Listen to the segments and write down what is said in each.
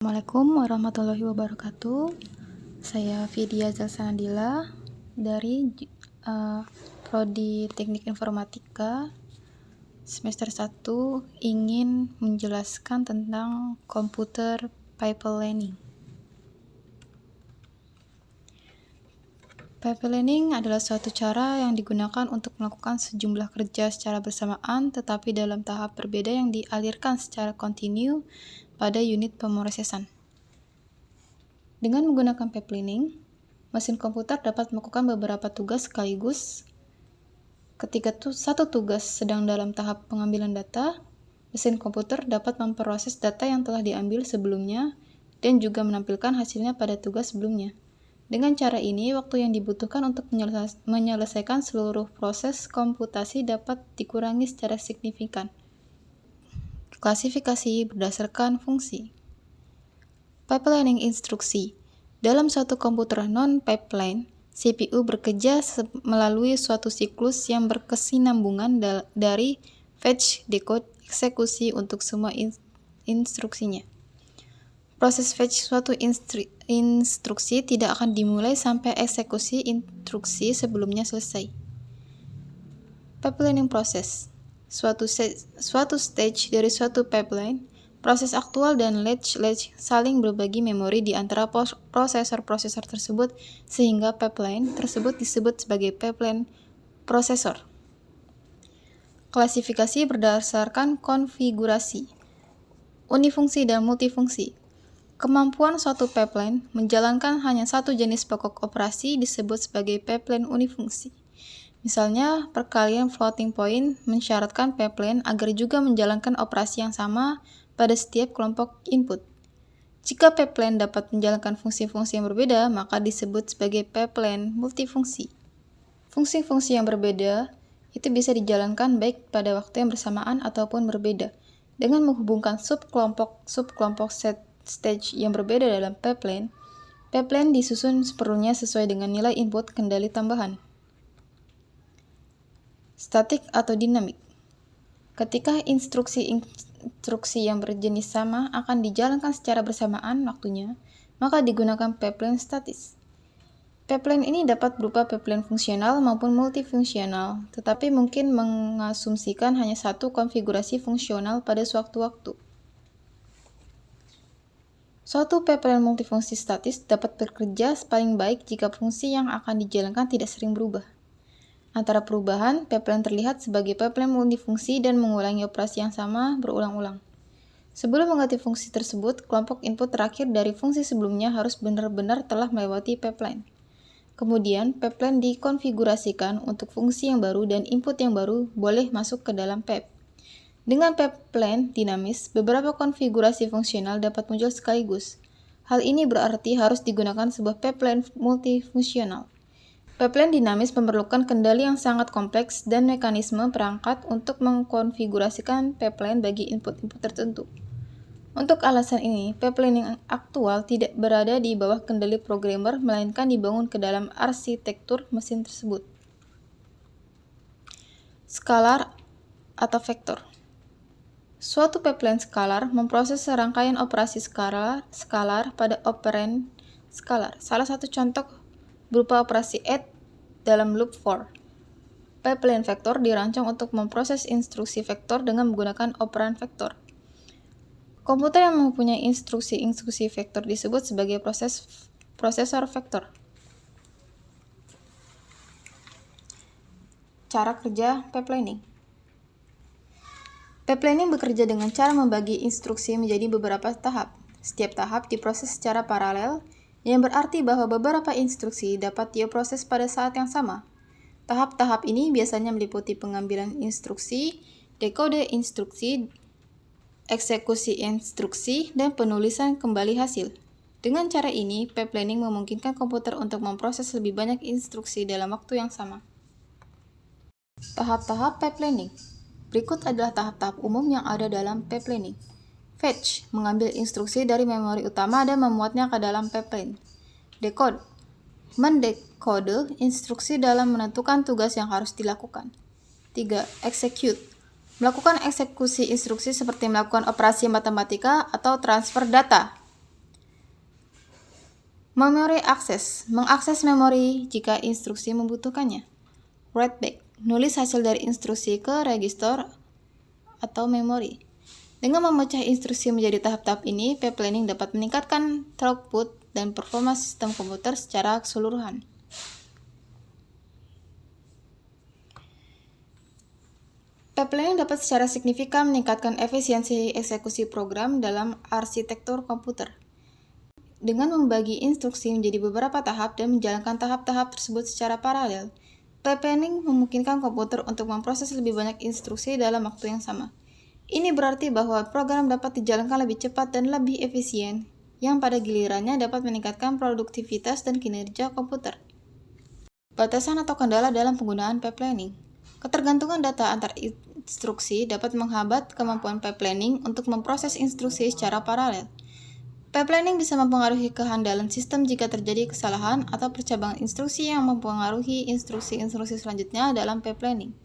Assalamualaikum warahmatullahi wabarakatuh. Saya Vidya Zalsanadila dari Prodi Teknik Informatika semester 1 ingin menjelaskan tentang komputer pipelining. Pipelining adalah suatu cara yang digunakan untuk melakukan sejumlah kerja secara bersamaan tetapi dalam tahap berbeda yang dialirkan secara kontinu pada unit pemrosesan. Dengan menggunakan pipelining, mesin komputer dapat melakukan beberapa tugas sekaligus. Ketika satu tugas sedang dalam tahap pengambilan data, mesin komputer dapat memproses data yang telah diambil sebelumnya dan juga menampilkan hasilnya pada tugas sebelumnya. Dengan cara ini, waktu yang dibutuhkan untuk menyelesaikan seluruh proses komputasi dapat dikurangi secara signifikan. Klasifikasi berdasarkan fungsi. Pipelining instruksi. Dalam suatu komputer non-pipeline, CPU bekerja melalui suatu siklus yang berkesinambungan dari fetch, decode, eksekusi untuk semua instruksinya. Proses fetch suatu instruksi tidak akan dimulai sampai eksekusi instruksi sebelumnya selesai. Pipelining process. Suatu stage dari suatu pipeline, proses aktual dan latch saling berbagi memori di antara prosesor-prosesor tersebut sehingga pipeline tersebut disebut sebagai pipeline prosesor. Klasifikasi berdasarkan konfigurasi. Unifungsi dan multifungsi. Kemampuan suatu pipeline menjalankan hanya satu jenis pokok operasi disebut sebagai pipeline unifungsi. Misalnya, perkalian floating point mensyaratkan pipeline agar juga menjalankan operasi yang sama pada setiap kelompok input. Jika pipeline dapat menjalankan fungsi-fungsi yang berbeda, maka disebut sebagai pipeline multifungsi. Fungsi-fungsi yang berbeda itu bisa dijalankan baik pada waktu yang bersamaan ataupun berbeda. Dengan menghubungkan subkelompok stage yang berbeda dalam pipeline disusun seperlunya sesuai dengan nilai input kendali tambahan. Statik atau dinamik. Ketika instruksi yang berjenis sama akan dijalankan secara bersamaan waktunya, maka digunakan pipeline statis. Pipeline ini dapat berupa pipeline fungsional maupun multifungsional, tetapi mungkin mengasumsikan hanya satu konfigurasi fungsional pada sewaktu-waktu. Suatu pipeline multifungsi statis dapat bekerja paling baik jika fungsi yang akan dijalankan tidak sering berubah. Antara perubahan, pipeline terlihat sebagai pipeline multifungsi dan mengulangi operasi yang sama berulang-ulang. Sebelum mengganti fungsi tersebut, kelompok input terakhir dari fungsi sebelumnya harus benar-benar telah melewati pipeline. Kemudian, pipeline dikonfigurasikan untuk fungsi yang baru dan input yang baru boleh masuk ke dalam pipe. Dengan pipeline dinamis, beberapa konfigurasi fungsional dapat muncul sekaligus. Hal ini berarti harus digunakan sebuah pipeline multifungsional. Pipeline dinamis memerlukan kendali yang sangat kompleks dan mekanisme perangkat untuk mengkonfigurasikan pipeline bagi input-input tertentu. Untuk alasan ini, pipeline yang aktual tidak berada di bawah kendali programmer, melainkan dibangun ke dalam arsitektur mesin tersebut. Skalar atau vektor. Suatu pipeline skalar memproses serangkaian operasi skalar pada operand skalar. Salah satu contoh berupa operasi add dalam loop for. Pipeline vektor dirancang untuk memproses instruksi vektor dengan menggunakan operan vektor. Komputer yang mempunyai instruksi vektor disebut sebagai prosesor vektor. Cara kerja pipelining. Pipelining bekerja dengan cara membagi instruksi menjadi beberapa tahap. Setiap tahap diproses secara paralel, yang berarti bahwa beberapa instruksi dapat diproses pada saat yang sama. Tahap-tahap ini biasanya meliputi pengambilan instruksi, dekode instruksi, eksekusi instruksi, dan penulisan kembali hasil. Dengan cara ini, pipelining memungkinkan komputer untuk memproses lebih banyak instruksi dalam waktu yang sama. Tahap-tahap pipelining. Berikut adalah tahap-tahap umum yang ada dalam pipelining. Fetch, mengambil instruksi dari memori utama dan memuatnya ke dalam pipeline. Decode, mendekode instruksi dalam menentukan tugas yang harus dilakukan. 3. Execute, melakukan eksekusi instruksi seperti melakukan operasi matematika atau transfer data. Memory access, mengakses memori jika instruksi membutuhkannya. Write back, nulis hasil dari instruksi ke register atau memori. Dengan memecah instruksi menjadi tahap-tahap ini, pipelining dapat meningkatkan throughput dan performa sistem komputer secara keseluruhan. Pipelining dapat secara signifikan meningkatkan efisiensi eksekusi program dalam arsitektur komputer. Dengan membagi instruksi menjadi beberapa tahap dan menjalankan tahap-tahap tersebut secara paralel, pipelining memungkinkan komputer untuk memproses lebih banyak instruksi dalam waktu yang sama. Ini berarti bahwa program dapat dijalankan lebih cepat dan lebih efisien, yang pada gilirannya dapat meningkatkan produktivitas dan kinerja komputer. Batasan atau kendala dalam penggunaan pipelining. Ketergantungan data antar instruksi dapat menghambat kemampuan pipelining untuk memproses instruksi secara paralel. Pipelining bisa mempengaruhi kehandalan sistem jika terjadi kesalahan atau percabangan instruksi yang mempengaruhi instruksi-instruksi selanjutnya dalam pipelining.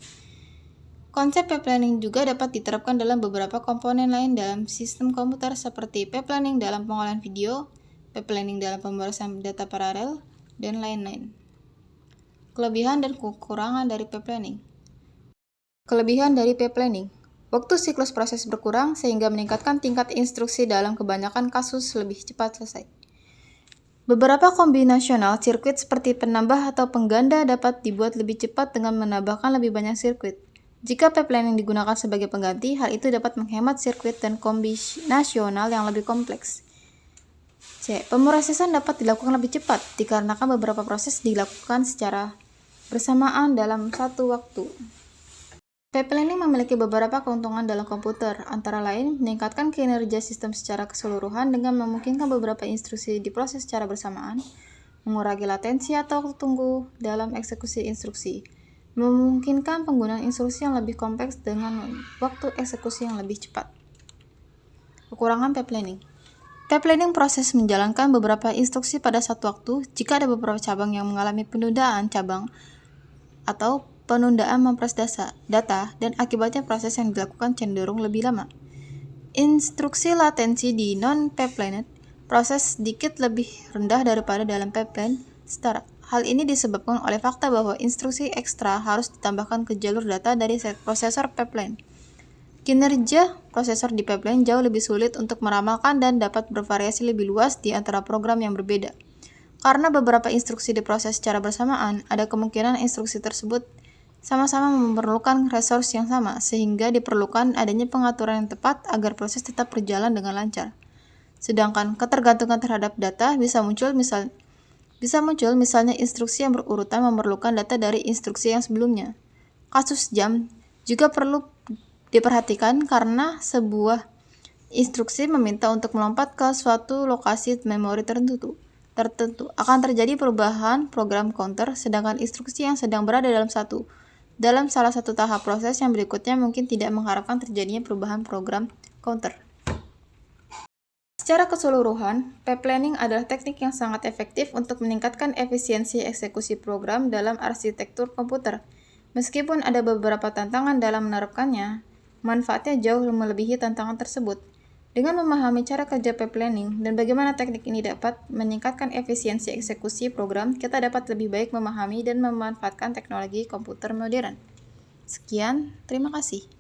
Konsep pipelining juga dapat diterapkan dalam beberapa komponen lain dalam sistem komputer seperti pipelining dalam pengolahan video, pipelining dalam pemrosesan data paralel, dan lain-lain. Kelebihan dan kekurangan dari pipelining. Kelebihan dari pipelining. Waktu siklus proses berkurang sehingga meningkatkan tingkat instruksi dalam kebanyakan kasus lebih cepat selesai. Beberapa kombinasional sirkuit seperti penambah atau pengganda dapat dibuat lebih cepat dengan menambahkan lebih banyak sirkuit. Jika pipelining digunakan sebagai pengganti, hal itu dapat menghemat sirkuit dan kombinasional yang lebih kompleks. C. Pemrosesan dapat dilakukan lebih cepat dikarenakan beberapa proses dilakukan secara bersamaan dalam satu waktu. Pipelining memiliki beberapa keuntungan dalam komputer, antara lain meningkatkan kinerja sistem secara keseluruhan dengan memungkinkan beberapa instruksi diproses secara bersamaan, mengurangi latensi atau waktu tunggu dalam eksekusi instruksi, memungkinkan penggunaan instruksi yang lebih kompleks dengan waktu eksekusi yang lebih cepat. Kekurangan pipelining. Pipelining proses menjalankan beberapa instruksi pada satu waktu jika ada beberapa cabang yang mengalami penundaan cabang atau penundaan memproses data, dan akibatnya proses yang dilakukan cenderung lebih lama. Instruksi latensi di non-pipelined proses sedikit lebih rendah daripada dalam pipeline setara. Hal ini disebabkan oleh fakta bahwa instruksi ekstra harus ditambahkan ke jalur data dari set prosesor pipeline. Kinerja prosesor di pipeline jauh lebih sulit untuk meramalkan dan dapat bervariasi lebih luas di antara program yang berbeda. Karena beberapa instruksi diproses secara bersamaan, ada kemungkinan instruksi tersebut sama-sama memerlukan resource yang sama, sehingga diperlukan adanya pengaturan yang tepat agar proses tetap berjalan dengan lancar. Sedangkan ketergantungan terhadap data bisa muncul misalnya instruksi yang berurutan memerlukan data dari instruksi yang sebelumnya. Kasus jam juga perlu diperhatikan karena sebuah instruksi meminta untuk melompat ke suatu lokasi memori tertentu. Akan terjadi perubahan program counter, sedangkan instruksi yang sedang berada dalam salah satu tahap proses yang berikutnya mungkin tidak mengharapkan terjadinya perubahan program counter. Secara keseluruhan, pipelining adalah teknik yang sangat efektif untuk meningkatkan efisiensi eksekusi program dalam arsitektur komputer. Meskipun ada beberapa tantangan dalam menerapkannya, manfaatnya jauh melebihi tantangan tersebut. Dengan memahami cara kerja pipelining dan bagaimana teknik ini dapat meningkatkan efisiensi eksekusi program, kita dapat lebih baik memahami dan memanfaatkan teknologi komputer modern. Sekian, terima kasih.